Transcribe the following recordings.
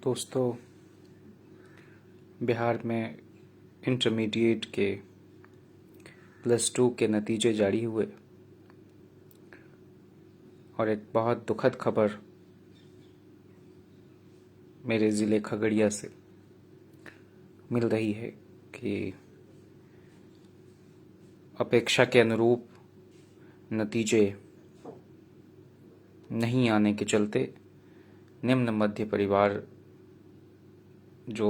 दोस्तों, बिहार में इंटरमीडिएट के +2 के नतीजे जारी हुए और एक बहुत दुखद खबर मेरे ज़िले खगड़िया से मिल रही है कि अपेक्षा के अनुरूप नतीजे नहीं आने के चलते निम्न मध्य परिवार जो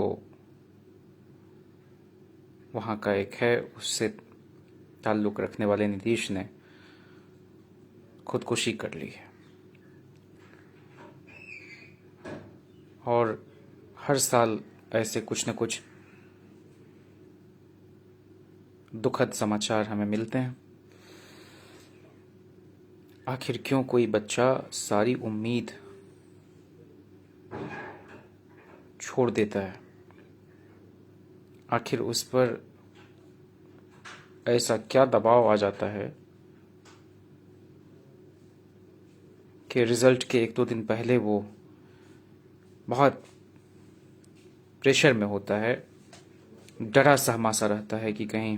वहाँ का एक है, उससे ताल्लुक़ रखने वाले नीतीश ने खुदकुशी कर ली है। और हर साल ऐसे कुछ न कुछ दुखद समाचार हमें मिलते हैं। आखिर क्यों कोई बच्चा सारी उम्मीद छोड़ देता है? आखिर उस पर ऐसा क्या दबाव आ जाता है कि रिज़ल्ट के 1-2 दिन पहले वो बहुत प्रेशर में होता है, डरा सहमा-सा रहता है कि कहीं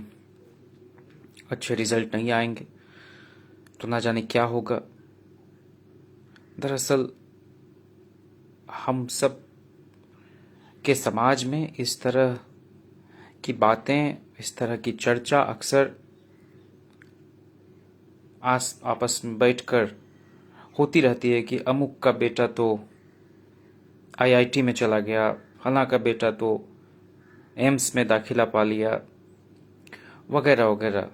अच्छे रिज़ल्ट नहीं आएंगे तो ना जाने क्या होगा। दरअसल हम सब के समाज में इस तरह की बातें, इस तरह की चर्चा अक्सर आपस में बैठकर होती रहती है कि अमुक का बेटा तो आईआईटी में चला गया, फलां का बेटा तो एम्स में दाखिला पा लिया, वगैरह वगैरह।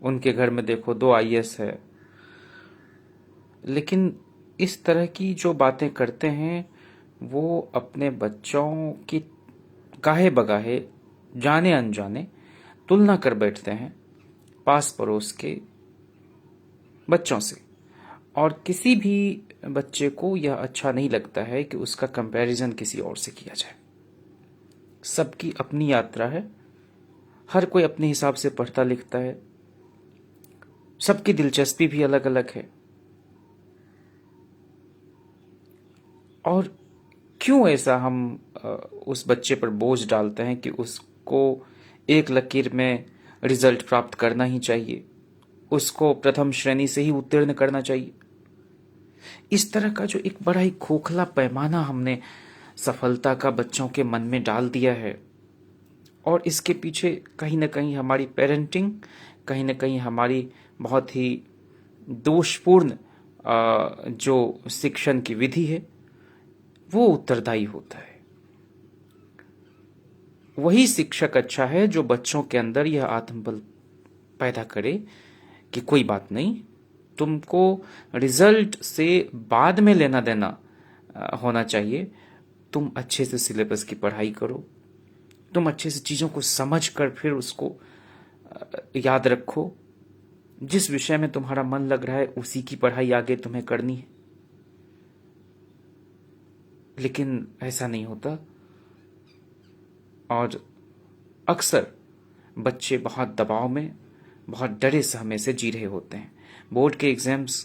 उनके घर में देखो 2 आईएएस है। लेकिन इस तरह की जो बातें करते हैं वो अपने बच्चों की गाहे बगाहे, जाने अनजाने तुलना कर बैठते हैं पास पड़ोस के बच्चों से। और किसी भी बच्चे को यह अच्छा नहीं लगता है कि उसका कंपैरिजन किसी और से किया जाए। सबकी अपनी यात्रा है, हर कोई अपने हिसाब से पढ़ता लिखता है, सबकी दिलचस्पी भी अलग अलग है। और क्यों ऐसा हम उस बच्चे पर बोझ डालते हैं कि उसको एक लकीर में रिजल्ट प्राप्त करना ही चाहिए, उसको प्रथम श्रेणी से ही उत्तीर्ण करना चाहिए। इस तरह का जो एक बड़ा ही खोखला पैमाना हमने सफलता का बच्चों के मन में डाल दिया है। और इसके पीछे कहीं ना कहीं हमारी पेरेंटिंग, कहीं ना कहीं हमारी बहुत ही दोषपूर्ण जो शिक्षण की विधि है वो उत्तरदायी होता है। वही शिक्षक अच्छा है जो बच्चों के अंदर यह आत्मबल पैदा करे कि कोई बात नहीं, तुमको रिजल्ट से बाद में लेना देना होना चाहिए। तुम अच्छे से सिलेबस की पढ़ाई करो, तुम अच्छे से चीज़ों को समझ कर फिर उसको याद रखो। जिस विषय में तुम्हारा मन लग रहा है उसी की पढ़ाई आगे तुम्हें करनी है। लेकिन ऐसा नहीं होता और अक्सर बच्चे बहुत दबाव में, बहुत डरे सहमे से जी रहे होते हैं। बोर्ड के एग्जाम्स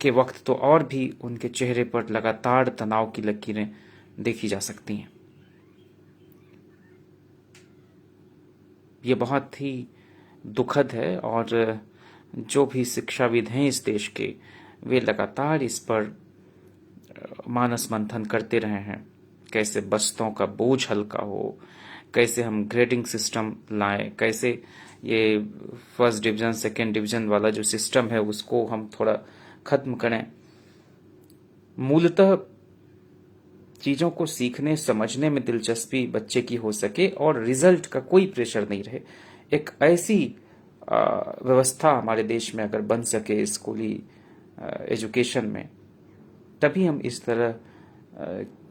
के वक्त तो और भी उनके चेहरे पर लगातार तनाव की लकीरें देखी जा सकती हैं। ये बहुत ही दुखद है और जो भी शिक्षाविद हैं इस देश के, वे लगातार इस पर मानस मंथन करते रहे हैं। कैसे बस्तों का बोझ हल्का हो, कैसे हम ग्रेडिंग सिस्टम लाएं, कैसे ये फर्स्ट डिवीज़न सेकेंड डिवीज़न वाला जो सिस्टम है उसको हम थोड़ा ख़त्म करें। मूलतः चीज़ों को सीखने समझने में दिलचस्पी बच्चे की हो सके और रिजल्ट का कोई प्रेशर नहीं रहे। एक ऐसी व्यवस्था हमारे देश में अगर बन सके स्कूली एजुकेशन में, तभी हम इस तरह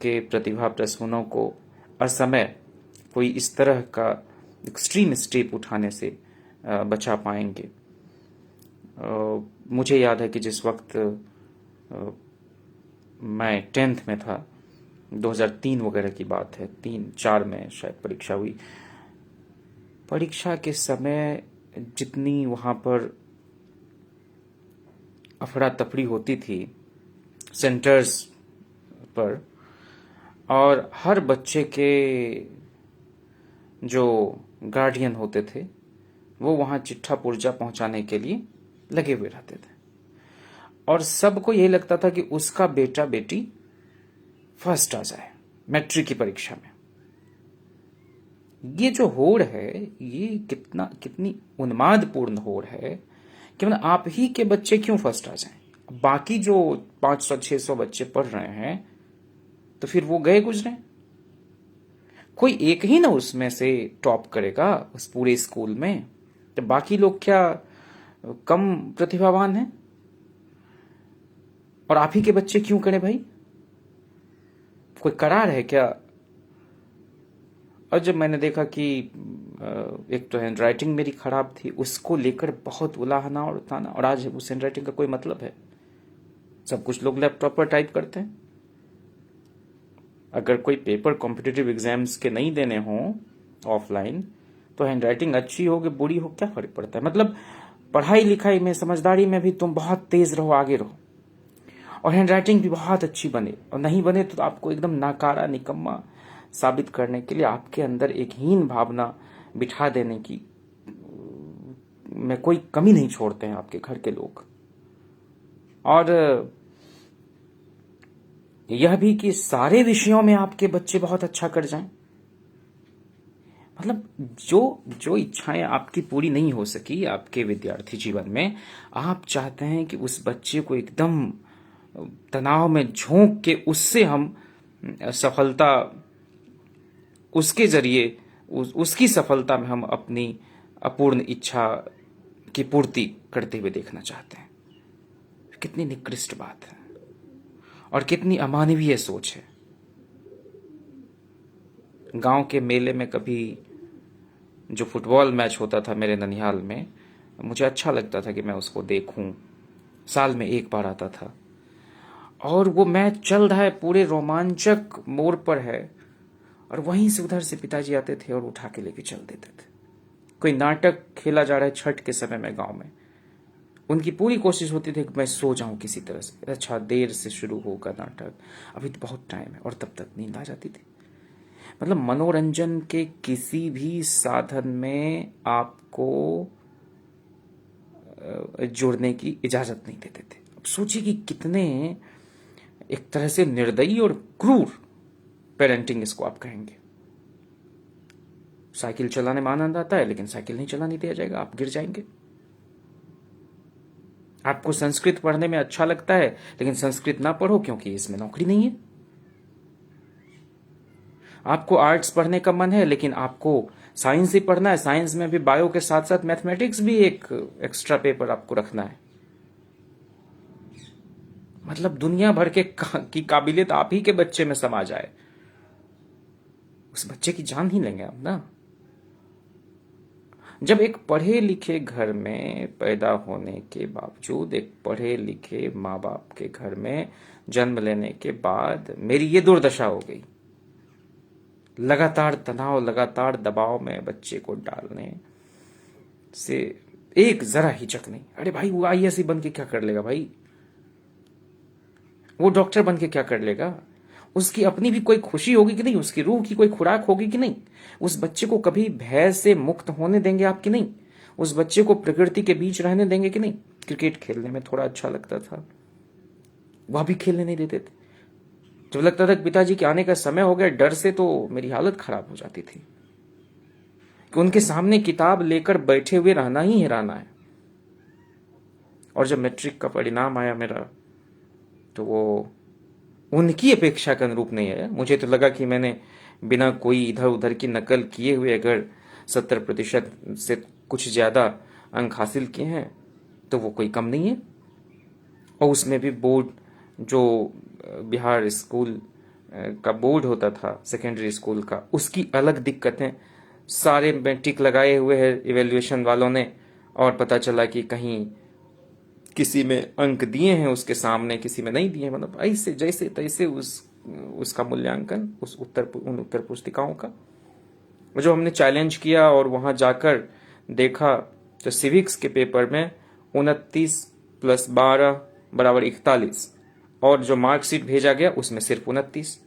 के प्रतिभा प्रसूनों को असमय कोई इस तरह का एक्सट्रीम स्टेप उठाने से बचा पाएंगे। मुझे याद है कि जिस वक्त मैं 10th में था, 2003 वगैरह की बात है, 3-4 में शायद परीक्षा हुई। परीक्षा के समय जितनी वहाँ पर अफरा तफरी होती थी सेंटर्स पर, और हर बच्चे के जो गार्डियन होते थे वो वहाँ चिट्ठा पुर्जा पहुंचाने के लिए लगे हुए रहते थे, और सबको यही लगता था कि उसका बेटा बेटी फर्स्ट आ जाए मैट्रिक की परीक्षा में। ये जो होड़ है, ये कितनी उन्मादपूर्ण होड़ है कि मतलब आप ही के बच्चे क्यों फर्स्ट आ जाएं, बाकी जो 500-600 बच्चे पढ़ रहे हैं तो फिर वो गए गुजरे, कोई एक ही ना उसमें से टॉप करेगा उस पूरे स्कूल में, तो बाकी लोग क्या कम प्रतिभावान हैं? और आप ही के बच्चे क्यों करें भाई? कोई करार है क्या? और जब मैंने देखा कि एक तो हैंड राइटिंग मेरी खराब थी, उसको लेकर बहुत उलाहना और ताना, और आज उस हैंड राइटिंग का कोई मतलब है? सब कुछ लोग लैपटॉप पर टाइप करते हैं। अगर कोई पेपर कॉम्पिटिटिव एग्जाम्स के नहीं देने हों ऑफलाइन, तो हैंड राइटिंग अच्छी हो कि बुरी हो क्या फर्क पड़ता है? मतलब पढ़ाई लिखाई में, समझदारी में भी तुम बहुत तेज रहो, आगे रहो, और हैंड राइटिंग भी बहुत अच्छी बने, और नहीं बने तो आपको एकदम नाकारा निकम्मा साबित करने के लिए आपके अंदर एक हीन भावना बिठा देने की में कोई कमी नहीं छोड़ते हैं आपके घर के लोग। और यह भी कि सारे विषयों में आपके बच्चे बहुत अच्छा कर जाएं। मतलब जो जो इच्छाएं आपकी पूरी नहीं हो सकी आपके विद्यार्थी जीवन में, आप चाहते हैं कि उस बच्चे को एकदम तनाव में झोंक के उससे हम सफलता, उसके जरिए उसकी सफलता में हम अपनी अपूर्ण इच्छा की पूर्ति करते हुए देखना चाहते हैं। कितनी निकृष्ट बात है और कितनी अमानवीय सोच है। गांव के मेले में कभी जो फुटबॉल मैच होता था मेरे ननिहाल में, मुझे अच्छा लगता था कि मैं उसको देखूं। साल में एक बार आता था और वो मैच चल रहा है, पूरे रोमांचक मोड़ पर है, और वहीं से उधर से पिताजी आते थे और उठा के लेके चल देते थे। कोई नाटक खेला जा रहा है छठ के समय में गांव में, उनकी पूरी कोशिश होती थी कि मैं सो जाऊं किसी तरह से। अच्छा, देर से शुरू होगा नाटक, अभी तो बहुत टाइम है, और तब तक नींद आ जाती थी। मतलब मनोरंजन के किसी भी साधन में आपको जुड़ने की इजाजत नहीं देते थे। अब सोचिए कि कितने एक तरह से निर्दयी और क्रूर पेरेंटिंग इसको आप कहेंगे। साइकिल चलाने में आनंद आता है, लेकिन साइकिल नहीं चलाने दिया जाएगा, आप गिर जाएंगे। आपको संस्कृत पढ़ने में अच्छा लगता है, लेकिन संस्कृत ना पढ़ो क्योंकि इसमें नौकरी नहीं है। आपको आर्ट्स पढ़ने का मन है, लेकिन आपको साइंस ही पढ़ना है, साइंस में भी बायो के साथ साथ मैथमेटिक्स भी एक एक्स्ट्रा पेपर आपको रखना है। मतलब दुनिया भर की काबिलियत आप ही के बच्चे में समा जाए, उस बच्चे की जान ही लेंगे आप ना। जब एक पढ़े लिखे घर में पैदा होने के बावजूद, एक पढ़े लिखे माँ बाप के घर में जन्म लेने के बाद मेरी ये दुर्दशा हो गई, लगातार तनाव, लगातार दबाव में बच्चे को डालने से एक जरा हिचक नहीं। अरे भाई, वो आईएएस बन के क्या कर लेगा भाई? वो डॉक्टर बन के क्या कर लेगा? उसकी अपनी भी कोई खुशी होगी कि नहीं? उसकी रूह की कोई खुराक होगी कि नहीं? उस बच्चे को कभी भय से मुक्त होने देंगे आप कि नहीं? उस बच्चे को प्रकृति के बीच रहने देंगे कि नहीं? क्रिकेट खेलने में थोड़ा अच्छा लगता था, वह भी खेलने नहीं देते थे। जब लगता था पिताजी के आने का समय हो गया, डर से तो मेरी हालत खराब हो जाती थी कि उनके सामने किताब लेकर बैठे हुए रहना ही हैराना है। और जब मैट्रिक का परिणाम आया मेरा, तो वो उनकी अपेक्षा के अनुरूप नहीं है। मुझे तो लगा कि मैंने बिना कोई इधर उधर की नकल किए हुए अगर 70% से कुछ ज्यादा अंक हासिल किए हैं तो वो कोई कम नहीं है। और उसमें भी बोर्ड, जो बिहार स्कूल का बोर्ड होता था सेकेंडरी स्कूल का, उसकी अलग दिक्कतें। सारे में टिक लगाए हुए हैं इवेल्युएशन वालों ने, और पता चला कि कहीं किसी में अंक दिए हैं उसके सामने, किसी में नहीं दिए। मतलब ऐसे जैसे तैसे उसका मूल्यांकन उन उत्तर पुस्तिकाओं का। जो हमने चैलेंज किया और वहां जाकर देखा तो सिविक्स के पेपर में 29 + 12 = 41, और जो मार्कशीट भेजा गया उसमें सिर्फ 29।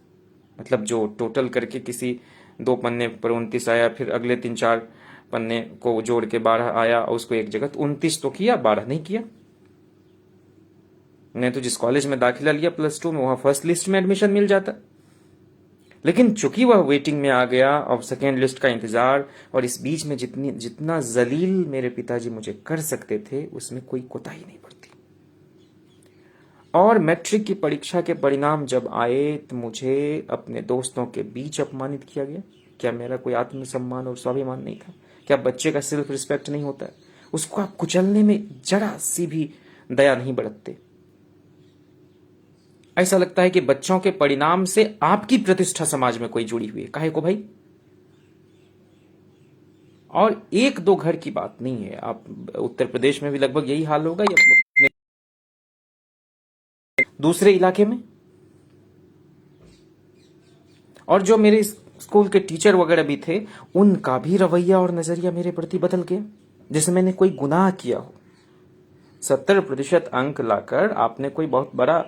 मतलब जो टोटल करके किसी 2 पन्ने पर 29 आया, फिर अगले 3-4 पन्ने को जोड़ के 12 आया, और उसको एक जगह तो 29 तो किया, 12 नहीं किया। नहीं तो जिस कॉलेज में दाखिला लिया +2 में, वहां फर्स्ट लिस्ट में एडमिशन मिल जाता। लेकिन चूंकि वह वेटिंग में आ गया, और सेकेंड लिस्ट का इंतजार, और इस बीच में जितना जलील मेरे पिताजी मुझे कर सकते थे, उसमें कोई कोताही नहीं बरती। और मैट्रिक की परीक्षा के परिणाम जब आए तो मुझे अपने दोस्तों के बीच अपमानित किया गया। क्या मेरा कोई आत्मसम्मान और स्वाभिमान नहीं था? क्या बच्चे का सेल्फ रिस्पेक्ट नहीं होता है? उसको आप कुचलने में जरा सी भी दया नहीं बरतते। ऐसा लगता है कि बच्चों के परिणाम से आपकी प्रतिष्ठा समाज में कोई जुड़ी हुई है। काहे को भाई? और 1-2 घर की बात नहीं है, आप उत्तर प्रदेश में भी लगभग यही हाल होगा, या दूसरे इलाके में। और जो मेरे स्कूल के टीचर वगैरह भी थे, उनका भी रवैया और नजरिया मेरे प्रति बदल गया, जैसे मैंने कोई गुनाह किया हो। 70% अंक लाकर आपने कोई बहुत बड़ा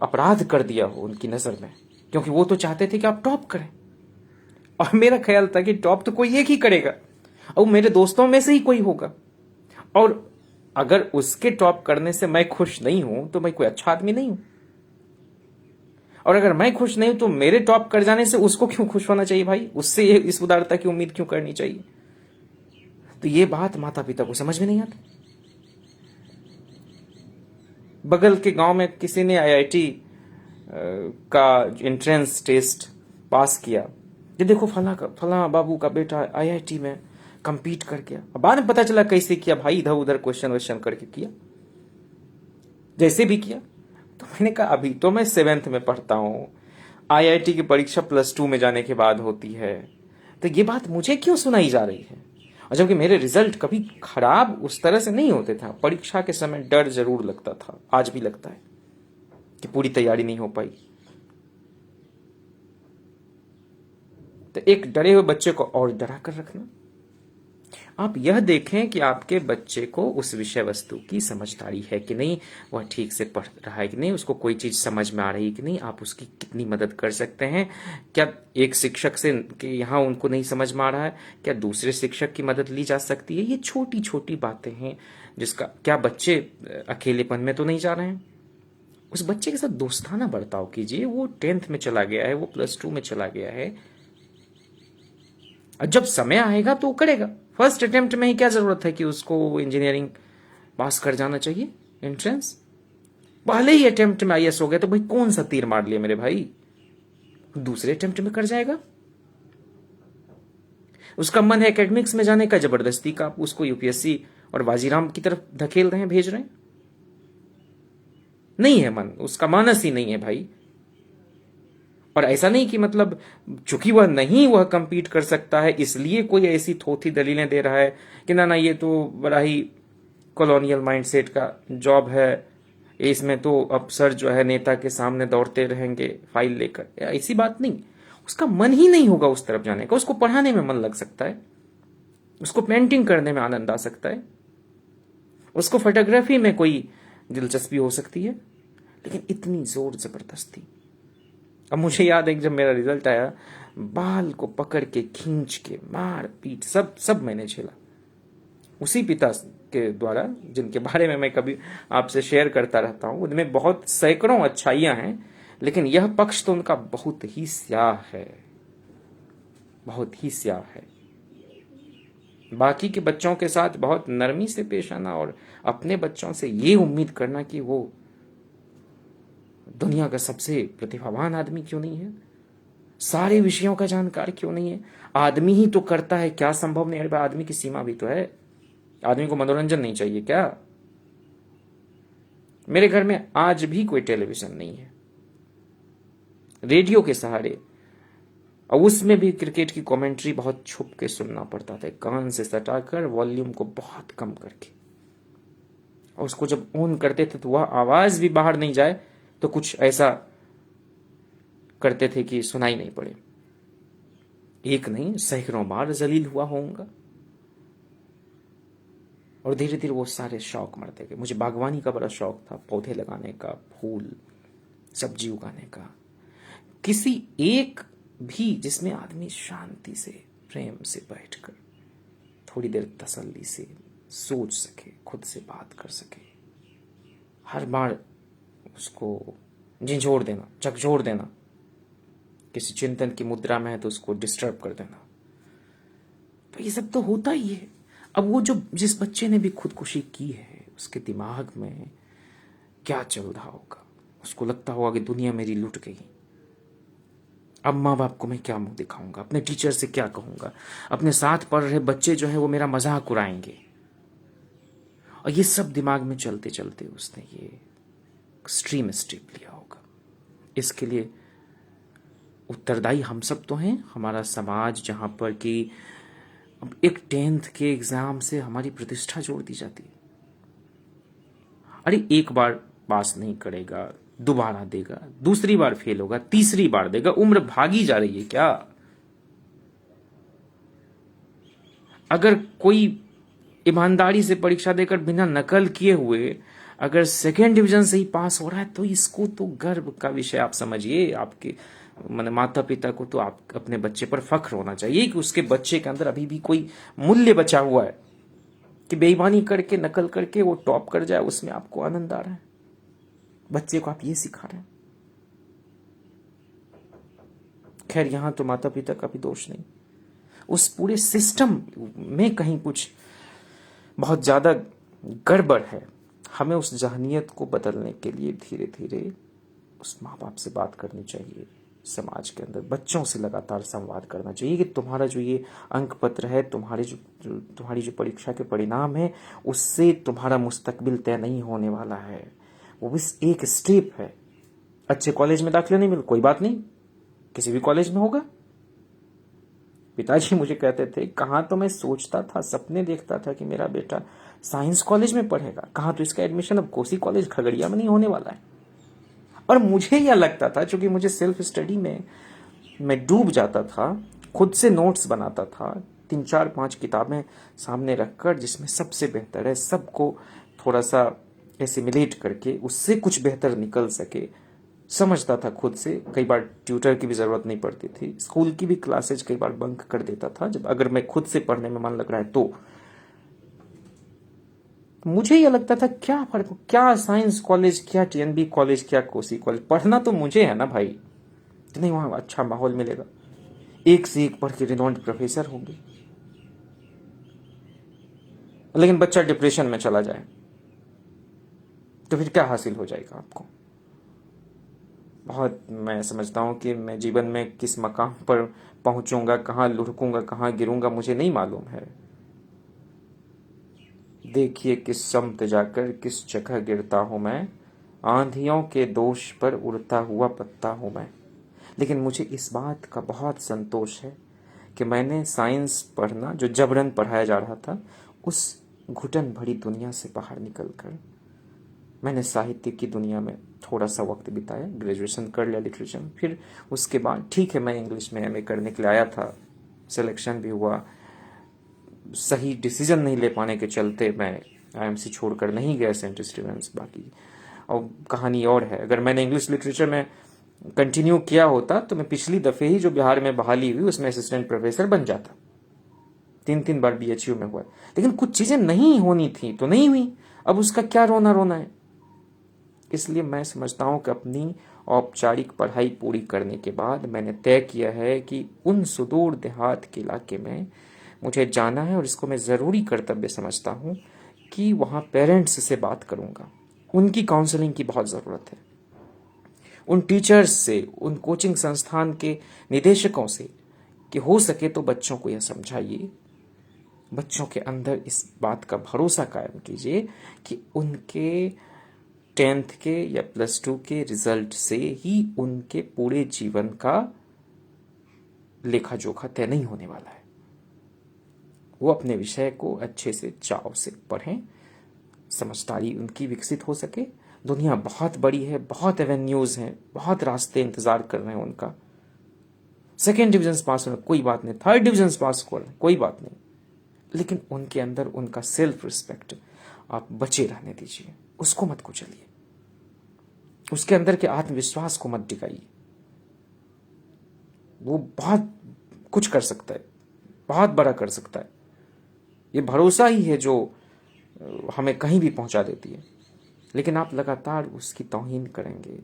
अपराध कर दिया हो उनकी नजर में, क्योंकि वो तो चाहते थे कि आप टॉप करें। और मेरा ख्याल था कि टॉप तो कोई एक ही करेगा, और मेरे दोस्तों में से ही कोई होगा। और अगर उसके टॉप करने से मैं खुश नहीं हूं तो मैं कोई अच्छा आदमी नहीं हूं। और अगर मैं खुश नहीं हूं तो मेरे टॉप कर जाने से उसको क्यों खुश होना चाहिए भाई? उससे इस उदारता की उम्मीद क्यों करनी चाहिए? तो ये बात माता पिता को समझ में नहीं आती। बगल के गांव में किसी ने आईआईटी का एंट्रेंस टेस्ट पास किया, ये देखो फला बाबू का बेटा आईआईटी में कंपीट कर गया। बाद में पता चला कैसे किया भाई, इधर उधर क्वेश्चन करके किया, जैसे भी किया। तो मैंने कहा अभी तो मैं 7th में पढ़ता हूं, आईआईटी की परीक्षा +2 में जाने के बाद होती है, तो ये बात मुझे क्यों सुनाई जा रही है? और जबकि मेरे रिजल्ट कभी खराब उस तरह से नहीं होते थे। परीक्षा के समय डर जरूर लगता था, आज भी लगता है कि पूरी तैयारी नहीं हो पाई। तो एक डरे हुए बच्चे को और डरा कर रखना। आप यह देखें कि आपके बच्चे को उस विषय वस्तु की समझदारी है कि नहीं, वह ठीक से पढ़ रहा है कि नहीं, उसको कोई चीज समझ में आ रही है कि नहीं, आप उसकी कितनी मदद कर सकते हैं। क्या एक शिक्षक से कि यहाँ उनको नहीं समझ में आ रहा है, क्या दूसरे शिक्षक की मदद ली जा सकती है? ये छोटी छोटी बातें हैं जिसका क्या बच्चे अकेलेपन में तो नहीं जा रहे हैं? उस बच्चे के साथ दोस्ताना बर्ताव कीजिए। वो 10th में चला गया है, वो +2 में चला गया है, और जब समय आएगा तो करेगा। फर्स्ट अटेम्प्ट में ही क्या जरूरत है कि उसको इंजीनियरिंग पास कर जाना चाहिए एंट्रेंस? पहले ही अटेम्प्ट में आईएएस हो गया तो भाई कौन सा तीर मार लिया मेरे भाई? दूसरे अटेम्प्ट में कर जाएगा। उसका मन है एकेडमिक्स में जाने का, जबरदस्ती का आप उसको यूपीएससी और बाजीराम की तरफ धकेल रहे हैं, भेज रहे हैं। नहीं है मन, उसका मानस ही नहीं है भाई। और ऐसा नहीं कि मतलब चूंकि वह कंपीट कर सकता है इसलिए कोई ऐसी थोथी दलीलें दे रहा है कि ना ये तो बड़ा ही कॉलोनियल माइंडसेट का जॉब है, इसमें तो अफसर जो है नेता के सामने दौड़ते रहेंगे फाइल लेकर। ऐसी बात नहीं। उसका मन ही नहीं होगा उस तरफ जाने का। उसको पढ़ाने में मन लग सकता है, उसको पेंटिंग करने में आनंद आ सकता है, उसको फोटोग्राफी में कोई दिलचस्पी हो सकती है, लेकिन इतनी जोर जबरदस्ती। अब मुझे याद है कि जब मेरा रिजल्ट आया, बाल को पकड़ के खींच के मार पीट सब मैंने झेला उसी पिता के द्वारा, जिनके बारे में मैं कभी आपसे शेयर करता रहता हूं। उनमें बहुत सैकड़ों अच्छाइयां हैं, लेकिन यह पक्ष तो उनका बहुत ही स्याह है, बहुत ही स्याह है। बाकी के बच्चों के साथ बहुत नरमी से पेश आना, और अपने बच्चों से ये उम्मीद करना कि वो दुनिया का सबसे प्रतिभावान आदमी क्यों नहीं है, सारे विषयों का जानकार क्यों नहीं है। आदमी ही तो करता है, क्या संभव नहीं? अरे आदमी की सीमा भी तो है। आदमी को मनोरंजन नहीं चाहिए क्या? मेरे घर में आज भी कोई टेलीविजन नहीं है, रेडियो के सहारे, और उसमें भी क्रिकेट की कमेंट्री बहुत छुप के सुनना पड़ता था, कान से सटाकर वॉल्यूम को बहुत कम करके। और उसको जब ऑन करते थे तो वह आवाज भी बाहर नहीं जाए, तो कुछ ऐसा करते थे कि सुनाई नहीं पड़े। एक नहीं सैकड़ों बार जलील हुआ होऊंगा। और धीरे धीरे वो सारे शौक मरते गए। मुझे बागवानी का बड़ा शौक था, पौधे लगाने का, फूल सब्जी उगाने का। किसी एक भी जिसमें आदमी शांति से, प्रेम से बैठकर थोड़ी देर तसल्ली से सोच सके, खुद से बात कर सके। हर बार उसको झिझोड़ देना, झकझोर देना, किसी चिंतन की मुद्रा में है तो उसको डिस्टर्ब कर देना, तो ये सब तो होता ही है। अब वो जो जिस बच्चे ने भी खुदकुशी की है, उसके दिमाग में क्या चल रहा होगा? उसको लगता होगा कि दुनिया मेरी लुट गई, अब माँ बाप को मैं क्या मुंह दिखाऊंगा, अपने टीचर से क्या कहूंगा, अपने साथ पढ़ रहे बच्चे जो हैं वो मेरा मजाक उड़ाएंगे। और ये सब दिमाग में चलते चलते उसने ये एक्सट्रीम स्टेप लिया होगा। इसके लिए उत्तरदायी हम सब तो हैं, हमारा समाज, जहां पर कि अब एक 10th के एग्जाम से हमारी प्रतिष्ठा जोड़ दी जाती है। अरे एक बार पास नहीं करेगा, दोबारा देगा, दूसरी बार फेल होगा, तीसरी बार देगा, उम्र भागी जा रही है क्या? अगर कोई ईमानदारी से परीक्षा देकर बिना नकल किए हुए अगर 2nd डिवीजन से ही पास हो रहा है तो इसको तो गर्व का विषय आप समझिए। आपके माता पिता को तो आप अपने बच्चे पर फख्र होना चाहिए कि उसके बच्चे के अंदर अभी भी कोई मूल्य बचा हुआ है, कि बेईमानी करके, नकल करके वो टॉप कर जाए, उसमें आपको आनंद आ रहा है। बच्चे को आप ये सिखा रहे हैं। खैर यहां तो माता पिता का भी दोष नहीं, उस पूरे सिस्टम में कहीं कुछ बहुत ज्यादा गड़बड़ है। हमें उस जहनियत को बदलने के लिए धीरे धीरे उस माँ बाप से बात करनी चाहिए, समाज के अंदर बच्चों से लगातार संवाद करना चाहिए कि तुम्हारा जो ये अंक पत्र है, तुम्हारी जो परीक्षा के परिणाम है, उससे तुम्हारा मुस्तकबिल तय नहीं होने वाला है। वो बस एक स्टेप है। अच्छे कॉलेज में दाखिला नहीं मिल, कोई बात नहीं, किसी भी कॉलेज में होगा। पिताजी मुझे कहते थे, कहाँ तो मैं सोचता था, सपने देखता था कि मेरा बेटा साइंस कॉलेज में पढ़ेगा, कहाँ तो इसका एडमिशन अब कोसी कॉलेज खगड़िया में नहीं होने वाला है। और मुझे यह लगता था, क्योंकि मुझे सेल्फ स्टडी में मैं डूब जाता था, खुद से नोट्स बनाता था, 3-4-5 किताबें सामने रखकर जिसमें सबसे बेहतर है, सबको थोड़ा सा एसिमिलेट करके उससे कुछ बेहतर निकल सके, समझता था खुद से। कई बार ट्यूटर की भी जरूरत नहीं पड़ती थी, स्कूल की भी क्लासेज कई बार बंक कर देता था जब अगर मैं खुद से पढ़ने में मन लग रहा है तो। मुझे यह लगता था क्या फर्क, क्या साइंस कॉलेज, क्या टीएनबी कॉलेज, क्या कोसी कॉलेज, पढ़ना तो मुझे है ना भाई, कि नहीं वहां अच्छा माहौल मिलेगा, एक से एक पढ़ के रिनोन्ड प्रोफेसर होंगे। लेकिन बच्चा डिप्रेशन में चला जाए तो फिर क्या हासिल हो जाएगा आपको? बहुत मैं समझता हूं कि मैं जीवन में किस मकाम पर पहुंचूंगा, कहां लुढ़कूंगा, कहां गिरूंगा, मुझे नहीं मालूम है। देखिए किस समत जाकर किस जगह गिरता हूं मैं, आंधियों के दोष पर उड़ता हुआ पत्ता हूं मैं। लेकिन मुझे इस बात का बहुत संतोष है कि मैंने साइंस पढ़ना, जो जबरन पढ़ाया जा रहा था, उस घुटन भरी दुनिया से बाहर निकलकर मैंने साहित्य की दुनिया में थोड़ा सा वक्त बिताया, ग्रेजुएशन कर लिया लिटरेचर में। फिर उसके बाद ठीक है, मैं इंग्लिश में एमए करने के लिए आया था, सिलेक्शन भी हुआ, सही डिसीजन नहीं ले पाने के चलते मैं आईएमसी छोड़कर नहीं गया सेंट स्टीवेंस। बाकी और कहानी और है। अगर मैंने इंग्लिश लिटरेचर में कंटिन्यू किया होता तो मैं पिछली दफे ही जो बिहार में बहाली हुई उसमें असिस्टेंट प्रोफेसर बन जाता। 3 बार बीएचयू में हुआ, लेकिन कुछ चीजें नहीं होनी थी तो नहीं हुई, अब उसका क्या रोना रोना है। इसलिए मैं समझता हूं कि अपनी औपचारिक पढ़ाई पूरी करने के बाद मैंने तय किया है कि उन सुदूर देहात के इलाके में मुझे जाना है, और इसको मैं ज़रूरी कर्तव्य समझता हूं कि वहां पेरेंट्स से बात करूंगा। उनकी काउंसलिंग की बहुत ज़रूरत है, उन टीचर्स से, उन कोचिंग संस्थान के निदेशकों से, कि हो सके तो बच्चों को यह समझाइए, बच्चों के अंदर इस बात का भरोसा कायम कीजिए कि उनके 10th के या +2 के रिजल्ट से ही उनके पूरे जीवन का लेखा जोखा तय नहीं होने वाला है। वो अपने विषय को अच्छे से चाव से पढ़ें, समझदारी उनकी विकसित हो सके। दुनिया बहुत बड़ी है, बहुत एवेन्यूज हैं, बहुत रास्ते इंतजार कर रहे हैं उनका। 2nd डिविजन पास होना कोई बात नहीं, 3rd डिविजन पास हो कोई बात नहीं, लेकिन उनके अंदर उनका सेल्फ रिस्पेक्ट आप बचे रहने दीजिए, उसको मत कुचलिए, उसके अंदर के आत्मविश्वास को मत डिगाइए। वो बहुत कुछ कर सकता है, बहुत बड़ा कर सकता है। ये भरोसा ही है जो हमें कहीं भी पहुंचा देती है। लेकिन आप लगातार उसकी तौहीन करेंगे,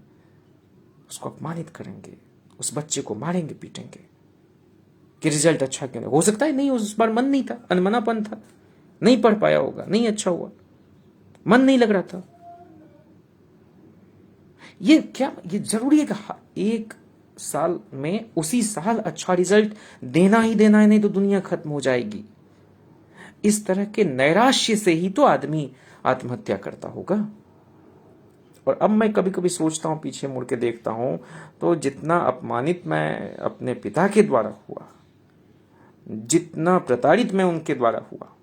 उसको अपमानित करेंगे, उस बच्चे को मारेंगे पीटेंगे कि रिजल्ट अच्छा क्यों नहीं। हो सकता है नहीं, उस बार मन नहीं था, अनमनापन था, नहीं पढ़ पाया होगा, नहीं अच्छा हुआ, मन नहीं लग रहा था। ये क्या ये जरूरी है कि एक साल में उसी साल अच्छा रिजल्ट देना ही देना है, नहीं तो दुनिया खत्म हो जाएगी। इस तरह के नैराश्य से ही तो आदमी आत्महत्या करता होगा। और अब मैं कभी कभी सोचता हूं, पीछे मुड़ के देखता हूं, तो जितना अपमानित मैं अपने पिता के द्वारा हुआ, जितना प्रताड़ित मैं उनके द्वारा हुआ,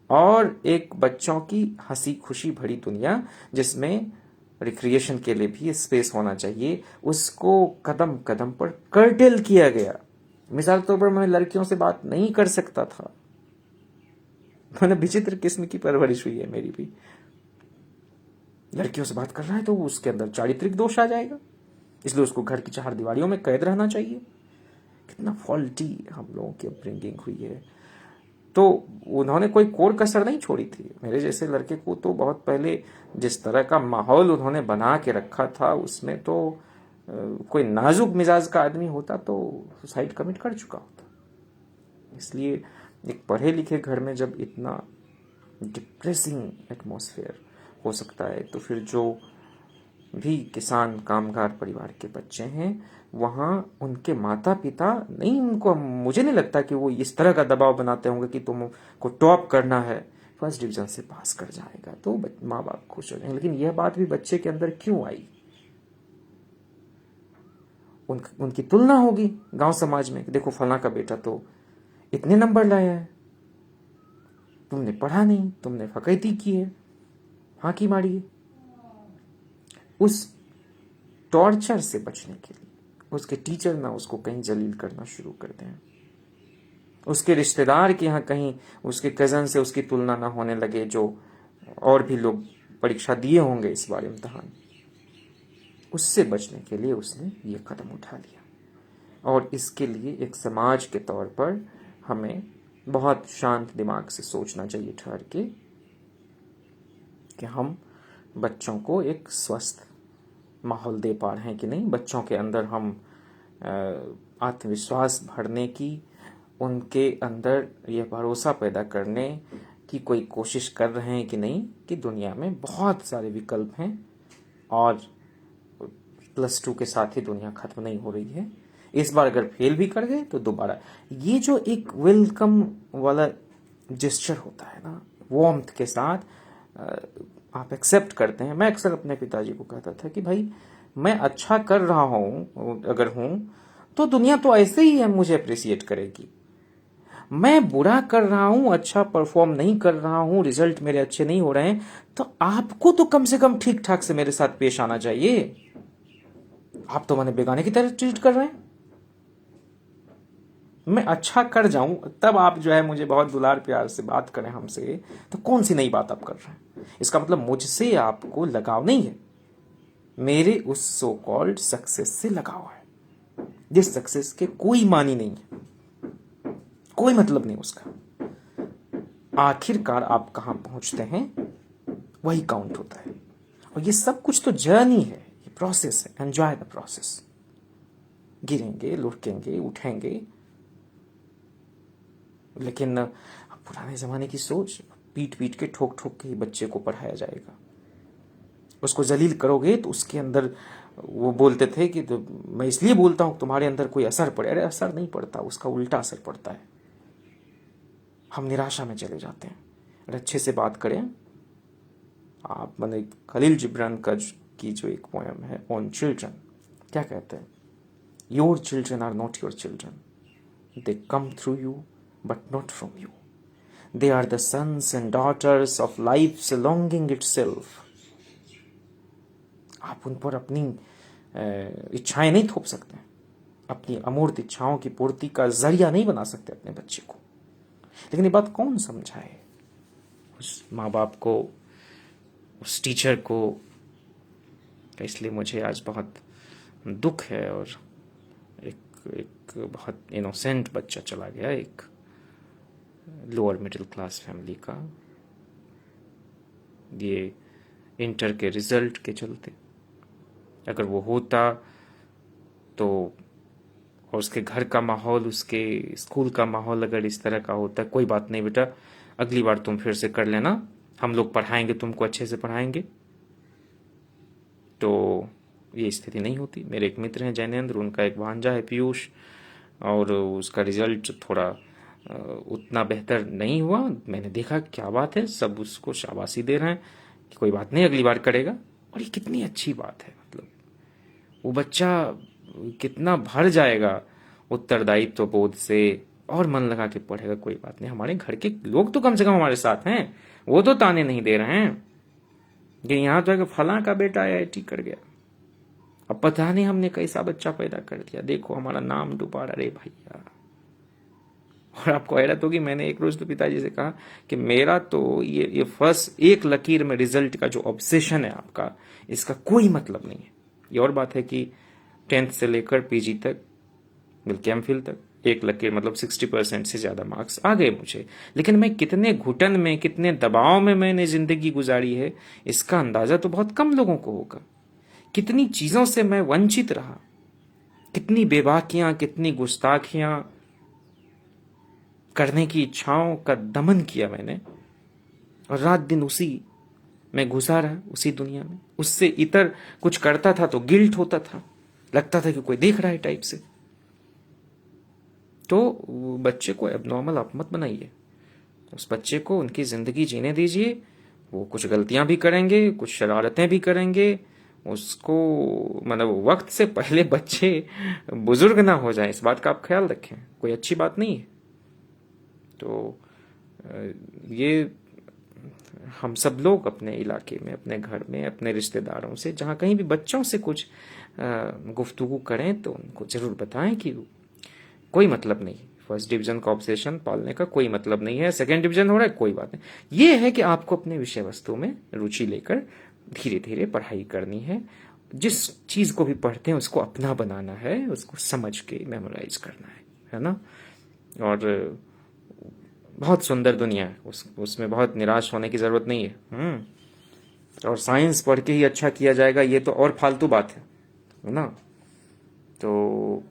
और एक बच्चों की हंसी खुशी भरी दुनिया जिसमें रिक्रिएशन के लिए भी स्पेस होना चाहिए, उसको कदम कदम पर कर्टेल किया गया। मिसाल तौर पर मैं लड़कियों से बात नहीं कर सकता था। मैंने विचित्र किस्म की परवरिश हुई है मेरी भी। लड़कियों से बात कर रहा है तो उसके अंदर चारित्रिक दोष आ जाएगा, इसलिए उसको घर की चार दीवारियों में कैद रहना चाहिए। कितना फॉल्टी हम लोगों की अपब्रिंगिंग हुई है। तो उन्होंने कोई कोर कसर नहीं छोड़ी थी। मेरे जैसे लड़के को तो बहुत पहले जिस तरह का माहौल उन्होंने बना के रखा था, उसमें तो कोई नाजुक मिजाज का आदमी होता तो सुसाइड कमिट कर चुका होता। इसलिए एक पढ़े लिखे घर में जब इतना डिप्रेसिंग एटमॉस्फेयर हो सकता है, तो फिर जो भी किसान कामगार परिवार के बच्चे हैं, वहाँ उनके माता पिता नहीं, उनको, मुझे नहीं लगता कि वो इस तरह का दबाव बनाते होंगे कि तुमको टॉप करना है, फर्स्ट डिवीजन से पास कर जाएगा तो माँ बाप खुश हो जाएंगे। लेकिन यह बात भी बच्चे के अंदर क्यों आई? उनकी तुलना होगी गांव समाज में, देखो फला का बेटा तो इतने नंबर लाया है, तुमने पढ़ा नहीं, तुमने फकैती की है, हाकी मारी है। उस टॉर्चर से बचने के लिए उसके टीचर ना उसको कहीं जलील करना शुरू कर दें, उसके रिश्तेदार के यहाँ कहीं उसके कजन से उसकी तुलना ना होने लगे, जो और भी लोग परीक्षा दिए होंगे इस बार इम्तहान, उससे बचने के लिए उसने ये कदम उठा लिया। और इसके लिए एक समाज के तौर पर हमें बहुत शांत दिमाग से सोचना चाहिए, ठहर के, कि हम बच्चों को एक स्वस्थ माहौल दे पा रहे हैं कि नहीं, बच्चों के अंदर हम आत्मविश्वास भरने की, उनके अंदर यह भरोसा पैदा करने की कोई कोशिश कर रहे हैं कि नहीं, कि दुनिया में बहुत सारे विकल्प हैं और +2 के साथ ही दुनिया खत्म नहीं हो रही है। इस बार अगर फेल भी कर गए तो दोबारा, ये जो एक वेलकम वाला जेस्चर होता है ना, वार्मथ के साथ आप एक्सेप्ट करते हैं। मैं अक्सर अपने पिताजी को कहता था कि भाई मैं अच्छा कर रहा हूं अगर हूं तो दुनिया तो ऐसे ही है मुझे अप्रिसिएट करेगी। मैं बुरा कर रहा हूं, अच्छा परफॉर्म नहीं कर रहा हूं, रिजल्ट मेरे अच्छे नहीं हो रहे हैं, तो आपको तो कम से कम ठीक ठाक से मेरे साथ पेश आना चाहिए। आप तो मैंने बेगाने की तरह ट्रीट कर रहे हैं। मैं अच्छा कर जाऊं तब आप जो है मुझे बहुत दुलार प्यार से बात करें हमसे, तो कौन सी नई बात आप कर रहे हैं? इसका मतलब मुझसे आपको लगाव नहीं है, मेरे उस सो कॉल्ड सक्सेस से लगाव है, जिस सक्सेस के कोई मानी नहीं है, कोई मतलब नहीं उसका। आखिरकार आप कहां पहुंचते हैं वही काउंट होता है। और ये सब कुछ तो जर्नी है, ये प्रोसेस है, एंजॉय द प्रोसेस। गिरेंगे, लुढ़केंगे, उठेंगे, लेकिन पुराने जमाने की सोच, पीट पीट के ठोक ठोक के ही बच्चे को पढ़ाया जाएगा। उसको जलील करोगे तो उसके अंदर, वो बोलते थे कि तो मैं इसलिए बोलता हूं तुम्हारे अंदर कोई असर पड़े। अरे असर नहीं पड़ता, उसका उल्टा असर पड़ता है। हम निराशा में चले जाते हैं। अरे अच्छे से बात करें आप, मैंने खलील जिब्रान की जो एक पोएम है ऑन चिल्ड्रन, क्या कहते हैं? Your children are not your children, they come through you but not from you, they are the sons and daughters of life's longing itself. आप उन पर अपनी इच्छाएं नहीं थोप सकते, अपनी अमूर्त इच्छाओं की पूर्ति का जरिया नहीं बना सकते अपने बच्चे को। लेकिन ये बात कौन समझाए? उस माँ बाप को, उस टीचर को। इसलिए मुझे आज बहुत दुख है और एक एक बहुत इनोसेंट बच्चा चला गया, एक लोअर मिडिल क्लास फैमिली का, ये इंटर के रिजल्ट के चलते। अगर वो होता तो, और उसके घर का माहौल, उसके स्कूल का माहौल अगर इस तरह का होता, कोई बात नहीं बेटा, अगली बार तुम फिर से कर लेना, हम लोग पढ़ाएंगे तुमको, अच्छे से पढ़ाएंगे, तो ये स्थिति नहीं होती। मेरे एक मित्र हैं जैनेंद्र, उनका एक भांजा है पीयूष, और उसका रिजल्ट थोड़ा उतना बेहतर नहीं हुआ। मैंने देखा क्या बात है, सब उसको शाबाशी दे रहे हैं कि कोई बात नहीं, अगली बार करेगा। और ये कितनी अच्छी बात है, मतलब वो बच्चा कितना भर जाएगा उत्तरदायित्व बोध से और मन लगा के पढ़ेगा। कोई बात नहीं, हमारे घर के लोग तो कम से कम हमारे साथ हैं, वो तो ताने नहीं दे रहे हैं कि यहाँ तो है कि फलां का बेटा IIT कर गया, अब पता नहीं हमने कैसा बच्चा पैदा कर दिया, देखो हमारा नाम डूबा। अरे भैया, और आपको हैरत होगी, मैंने एक रोज तो पिताजी से कहा कि मेरा तो ये फर्स्ट एक लकीर में रिजल्ट का जो ऑब्सेशन है आपका, इसका कोई मतलब नहीं है। ये और बात है कि 10th से लेकर PG तक, बल्कि MPhil तक, एक लकीर मतलब 60% से ज्यादा मार्क्स आ गए मुझे, लेकिन मैं कितने घुटन में, कितने दबाव में मैंने जिंदगी गुजारी है, इसका अंदाजा तो बहुत कम लोगों को होगा। कितनी चीजों से मैं वंचित रहा, कितनी बेबाकियां, कितनी गुस्ताखियां करने की इच्छाओं का दमन किया मैंने, और रात दिन उसी में घुसा रहा, उसी दुनिया में। उससे इतर कुछ करता था तो गिल्ट होता था, लगता था कि कोई देख रहा है टाइप से। तो बच्चे को एबनॉर्मल आप मत बनाइए, उस बच्चे को उनकी जिंदगी जीने दीजिए। वो कुछ गलतियां भी करेंगे, कुछ शरारतें भी करेंगे, उसको मतलब वक्त से पहले बच्चे बुजुर्ग ना हो जाए, इस बात का आप ख्याल रखें, कोई अच्छी बात नहीं है। तो ये हम सब लोग अपने इलाके में, अपने घर में, अपने रिश्तेदारों से, जहाँ कहीं भी बच्चों से कुछ गुफ्तगू करें तो उनको जरूर बताएं कि कोई मतलब नहीं, फर्स्ट डिवीजन का ऑब्सेशन पालने का कोई मतलब नहीं है, सेकंड डिवीजन हो रहा है कोई बात नहीं। ये है कि आपको अपने विषय वस्तु में रुचि लेकर धीरे धीरे पढ़ाई करनी है। जिस चीज को भी पढ़ते हैं उसको अपना बनाना है, उसको समझ के मेमोराइज करना है ना। और बहुत सुंदर दुनिया है, उसमें बहुत निराश होने की जरूरत नहीं है। और साइंस पढ़ के ही अच्छा किया जाएगा, ये तो और फालतू बात है ना। तो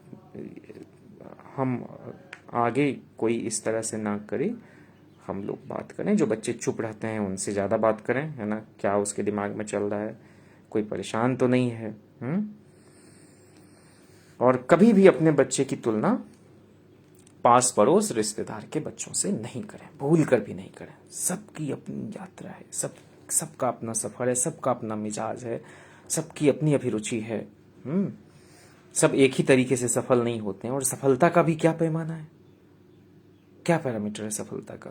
हम आगे कोई इस तरह से ना करे, हम लोग बात करें, जो बच्चे चुप रहते हैं उनसे ज़्यादा बात करें, है ना, क्या उसके दिमाग में चल रहा है, कोई परेशान तो नहीं है। और कभी भी अपने बच्चे की तुलना पास पड़ोस रिश्तेदार के बच्चों से नहीं करें, भूल कर भी नहीं करें। सबकी अपनी यात्रा है, सबका अपना सफर है, सबका अपना मिजाज है, सबकी अपनी अभिरुचि है। सब एक ही तरीके से सफल नहीं होते हैं। और सफलता का भी क्या पैमाना है, क्या पैरामीटर है सफलता का,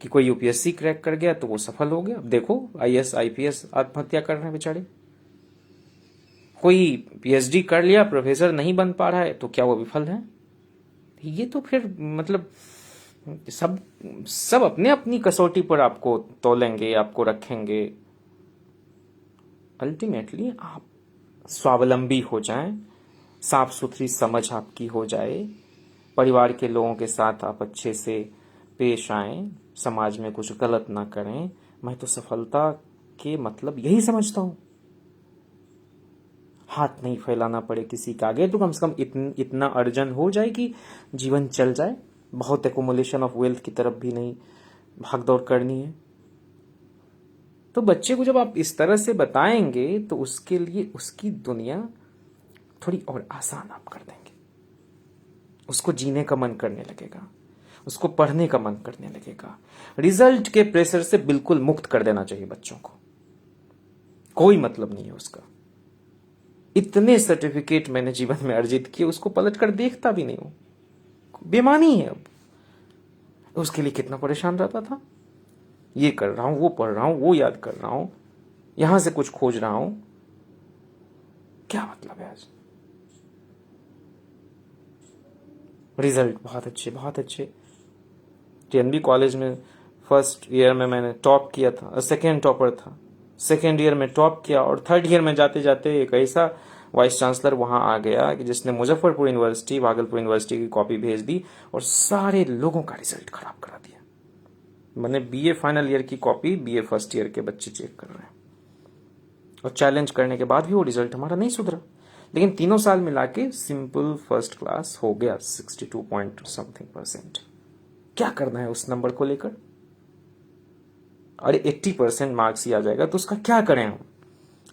कि कोई UPSC क्रैक कर गया तो वो सफल हो गया। अब देखो IAS IPS आत्महत्या कर रहे हैं बेचारे। कोई PhD कर लिया, प्रोफेसर नहीं बन पा रहा है, तो क्या वो विफल है? ये तो फिर मतलब सब अपने अपनी कसौटी पर आपको तोलेंगे, आपको रखेंगे। अल्टीमेटली आप स्वावलंबी हो जाएं, साफ सुथरी समझ आपकी हो जाए, परिवार के लोगों के साथ आप अच्छे से पेश आएं, समाज में कुछ गलत ना करें। मैं तो सफलता के मतलब यही समझता हूं। हाथ नहीं फैलाना पड़े किसी के आगे, तो कम से कम इतना अर्जन हो जाए कि जीवन चल जाए। बहुत एकोमुलेशन ऑफ वेल्थ की तरफ भी नहीं भागदौड़ करनी है। तो बच्चे को जब आप इस तरह से बताएंगे तो उसके लिए उसकी दुनिया थोड़ी और आसान आप कर देंगे। उसको जीने का मन करने लगेगा, उसको पढ़ने का मन करने लगेगा। रिजल्ट के प्रेशर से बिल्कुल मुक्त कर देना चाहिए बच्चों को, कोई मतलब नहीं है उसका। इतने सर्टिफिकेट मैंने जीवन में अर्जित किए, उसको पलट कर देखता भी नहीं हूं, बेमानी है। अब उसके लिए कितना परेशान रहता था, ये कर रहा हूं, वो पढ़ रहा हूं, वो याद कर रहा हूं, यहां से कुछ खोज रहा हूं, क्या मतलब है आज। रिजल्ट बहुत अच्छे, बहुत अच्छे। TNB कॉलेज में फर्स्ट ईयर में मैंने टॉप किया था, सेकेंड टॉपर था। सेकेंड ईयर में टॉप किया, और थर्ड ईयर में जाते जाते एक ऐसा वाइस चांसलर वहां आ गया कि जिसने मुजफ्फरपुर यूनिवर्सिटी, भागलपुर यूनिवर्सिटी की कॉपी भेज दी और सारे लोगों का रिजल्ट खराब करा दिया। मैंने बीए फाइनल ईयर की कॉपी बीए फर्स्ट ईयर के बच्चे चेक कर रहे हैं, और चैलेंज करने के बाद भी वो रिजल्ट हमारा नहीं सुधरा। लेकिन तीनों साल मिला के सिंपल फर्स्ट क्लास हो गया 62 पॉइंट समथिंग%। क्या करना है उस नंबर को लेकर? अरे 80% मार्क्स ही आ जाएगा तो उसका क्या करें हम?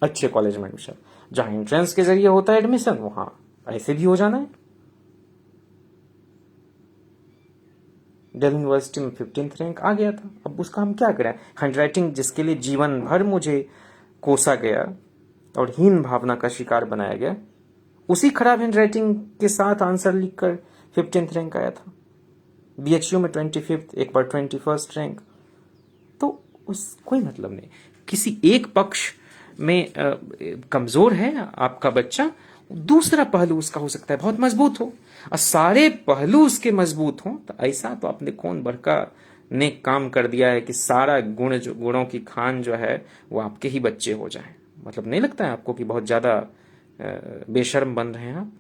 अच्छे कॉलेज में एडमिशन, जहां एंट्रेंस के जरिए होता है एडमिशन, वहां ऐसे भी हो जाना है। दिल्ली यूनिवर्सिटी में 15th रैंक आ गया था, अब उसका हम क्या करें? हैंडराइटिंग जिसके लिए जीवन भर मुझे कोसा गया और हीन भावना का शिकार बनाया गया, उसी खराब हैंडराइटिंग के साथ आंसर लिखकर 15th रैंक आया था। बीएचयू में 25th, एक बार 21st रैंक। तो उस कोई मतलब नहीं। किसी एक पक्ष में कमजोर है आपका बच्चा, दूसरा पहलू उसका हो सकता है बहुत मजबूत हो, और सारे पहलू उसके मजबूत हों, तो ऐसा तो आपने कौन बड़का नेक काम कर दिया है कि सारा गुणों की खान जो है वो आपके ही बच्चे हो जाए। मतलब नहीं लगता है आपको कि बहुत ज्यादा बेशर्म बन रहे हैं आप?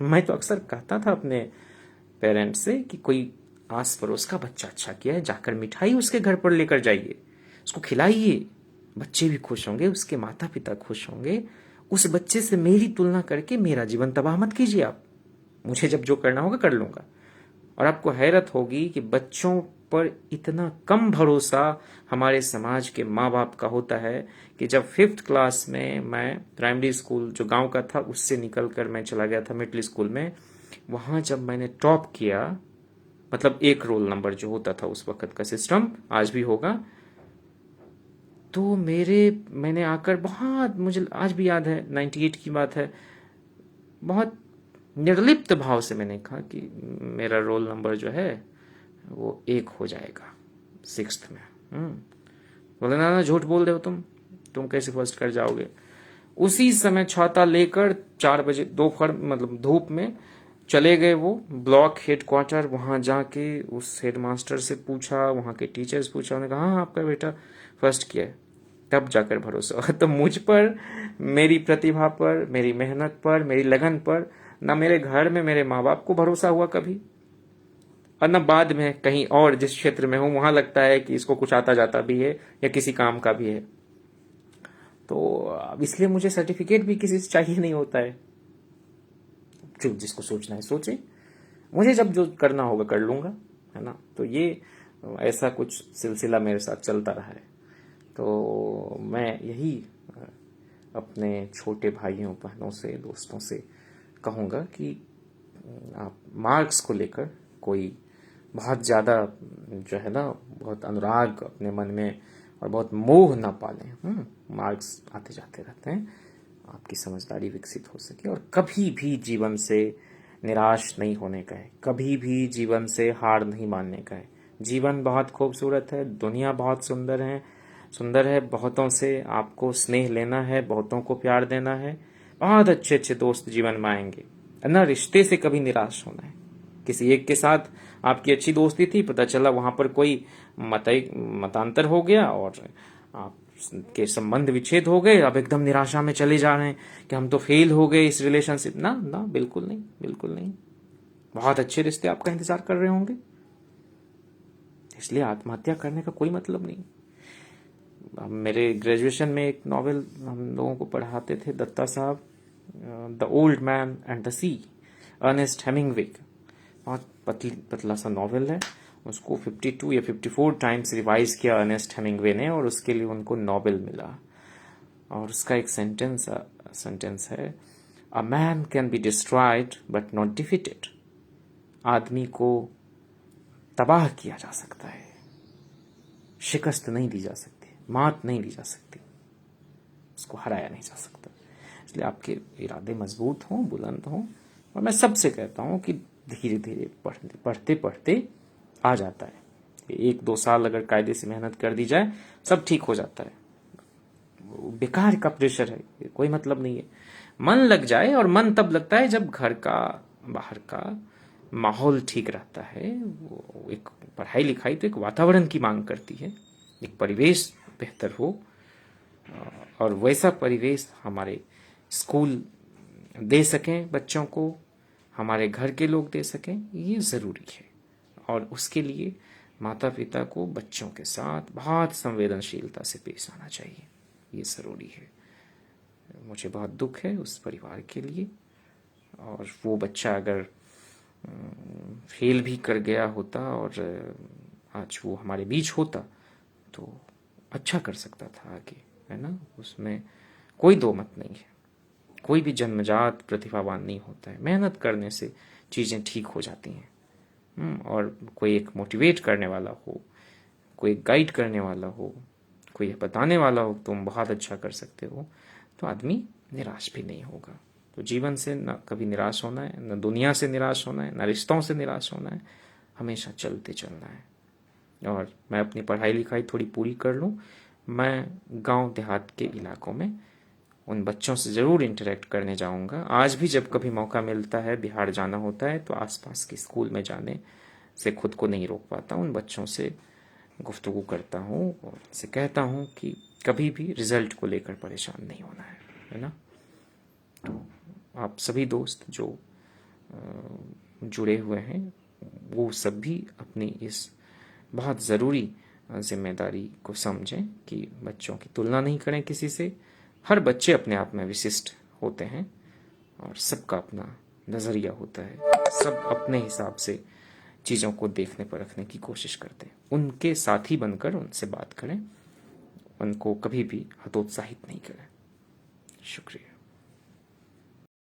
मैं तो अक्सर कहता था अपने पेरेंट्स से कि कोई आस पड़ोस का बच्चा अच्छा किया है, जाकर मिठाई उसके घर पर लेकर जाइए, उसको खिलाइए, बच्चे भी खुश होंगे, उसके माता पिता खुश होंगे। उस बच्चे से मेरी तुलना करके मेरा जीवन तबाह मत कीजिए आप। मुझे जब जो करना होगा कर लूंगा। और आपको हैरत होगी कि बच्चों पर इतना कम भरोसा हमारे समाज के माँ बाप का होता है कि जब 5th क्लास में मैं प्राइमरी स्कूल जो गांव का था उससे निकल कर मैं चला गया था मिडिल स्कूल में, वहां जब मैंने टॉप किया, मतलब एक रोल नंबर जो होता था उस वक्त का सिस्टम आज भी होगा, तो मैंने आकर बहुत, मुझे आज भी याद है 98 की बात है, बहुत निर्लिप्त भाव से मैंने कहा कि मेरा रोल नंबर जो है वो 1 हो जाएगा 6th में। बोले ना झूठ बोल रहे हो तुम कैसे फर्स्ट कर जाओगे? उसी समय छाता लेकर 4 बजे दोपहर मतलब धूप में चले गए वो ब्लॉक हेडक्वार्टर। वहां जाके उस हेडमास्टर से पूछा, वहां के टीचर्स पूछा, उन्होंने कहा हाँ आपका बेटा फर्स्ट किया है। तब जाकर भरोसा हुआ। तो मुझ पर, मेरी प्रतिभा पर, मेरी मेहनत पर, मेरी लगन पर ना मेरे घर में मेरे माँ बाप को भरोसा हुआ कभी, और न बाद में कहीं और जिस क्षेत्र में हूं वहां लगता है कि इसको कुछ आता जाता भी है या किसी काम का भी है। तो अब इसलिए मुझे सर्टिफिकेट भी किसी से चाहिए नहीं होता है। जो जिसको सोचना है सोचे, मुझे जब जो करना होगा कर लूंगा, है ना। तो ये ऐसा कुछ सिलसिला मेरे साथ चलता रहा है। तो मैं यही अपने छोटे भाइयों बहनों से, दोस्तों से कहूँगा कि आप मार्क्स को लेकर कोई बहुत ज़्यादा जो है ना, बहुत अनुराग अपने मन में और बहुत मोह ना पालें। मार्क्स आते जाते रहते हैं, आपकी समझदारी विकसित हो सके। और कभी भी जीवन से निराश नहीं होने का है, कभी भी जीवन से हार नहीं मानने का है। जीवन बहुत खूबसूरत है, दुनिया बहुत सुंदर है, बहुतों से आपको स्नेह लेना है, बहुतों को प्यार देना है, बहुत अच्छे अच्छे दोस्त जीवन में आएंगे, ना रिश्ते से कभी निराश होना है। किसी एक के साथ आपकी अच्छी दोस्ती थी, पता चला वहां पर कोई मतांतर हो गया और आपके संबंध विच्छेद हो गए, अब एकदम निराशा में चले जा रहे हैं कि हम तो फेल हो गए इस रिलेशनशिप। ना ना, बिल्कुल नहीं, बिल्कुल नहीं। बहुत अच्छे रिश्ते आपका इंतजार कर रहे होंगे, इसलिए आत्महत्या करने का कोई मतलब नहीं। मेरे ग्रेजुएशन में एक नॉवेल हम लोगों को पढ़ाते थे दत्ता साहब, the old man and the sea, Ernest Hemingway. बहुत पतला सा नॉवेल है, उसको 52 या 54 टाइम्स रिवाइज किया अर्नेस्ट हेमिंग्वे ने, और उसके लिए उनको नोबेल मिला। और उसका एक सेंटेंस है, a man can be destroyed but not defeated. आदमी को तबाह किया जा सकता है, शिकस्त नहीं दी जा सकती, मात नहीं दी जा सकती, उसको हराया नहीं जा सकता। इसलिए आपके इरादे मजबूत हों, बुलंद हों, और मैं सबसे कहता हूं कि धीरे धीरे पढ़ते पढ़ते आ जाता है। 1-2 साल अगर कायदे से मेहनत कर दी जाए सब ठीक हो जाता है। बेकार का प्रेशर है, कोई मतलब नहीं है। मन लग जाए, और मन तब लगता है जब घर का बाहर का माहौल ठीक रहता है। वो एक पढ़ाई लिखाई तो एक वातावरण की मांग करती है, एक परिवेश बेहतर हो, और वैसा परिवेश हमारे स्कूल दे सकें बच्चों को, हमारे घर के लोग दे सकें, ये ज़रूरी है। और उसके लिए माता पिता को बच्चों के साथ बहुत संवेदनशीलता से पेश आना चाहिए, ये ज़रूरी है। मुझे बहुत दुख है उस परिवार के लिए, और वो बच्चा अगर फेल भी कर गया होता और आज वो हमारे बीच होता तो अच्छा कर सकता था आगे, है ना, उसमें कोई दो मत नहीं है। कोई भी जन्मजात प्रतिभावान नहीं होता है, मेहनत करने से चीज़ें ठीक हो जाती हैं। और कोई एक मोटिवेट करने वाला हो, कोई गाइड करने वाला हो, कोई बताने वाला हो तुम बहुत अच्छा कर सकते हो, तो आदमी निराश भी नहीं होगा। तो जीवन से न कभी निराश होना है, न दुनिया से निराश होना है, न रिश्तों से निराश होना है, हमेशा चलते चलना है। और मैं अपनी पढ़ाई लिखाई थोड़ी पूरी कर लूँ, मैं गांव देहात के इलाकों में उन बच्चों से ज़रूर इंटरेक्ट करने जाऊंगा। आज भी जब कभी मौका मिलता है, बिहार जाना होता है, तो आसपास के स्कूल में जाने से खुद को नहीं रोक पाता, उन बच्चों से गुफ्तगू करता हूँ और उनसे कहता हूँ कि कभी भी रिजल्ट को लेकर परेशान नहीं होना है ना। तो आप सभी दोस्त जो जुड़े हुए हैं, वो सब भी अपनी इस बहुत ज़रूरी जिम्मेदारी को समझें कि बच्चों की तुलना नहीं करें किसी से। हर बच्चे अपने आप में विशिष्ट होते हैं और सबका अपना नज़रिया होता है, सब अपने हिसाब से चीज़ों को देखने परखने की कोशिश करते हैं। उनके साथी बनकर उनसे बात करें, उनको कभी भी हतोत्साहित नहीं करें। शुक्रिया।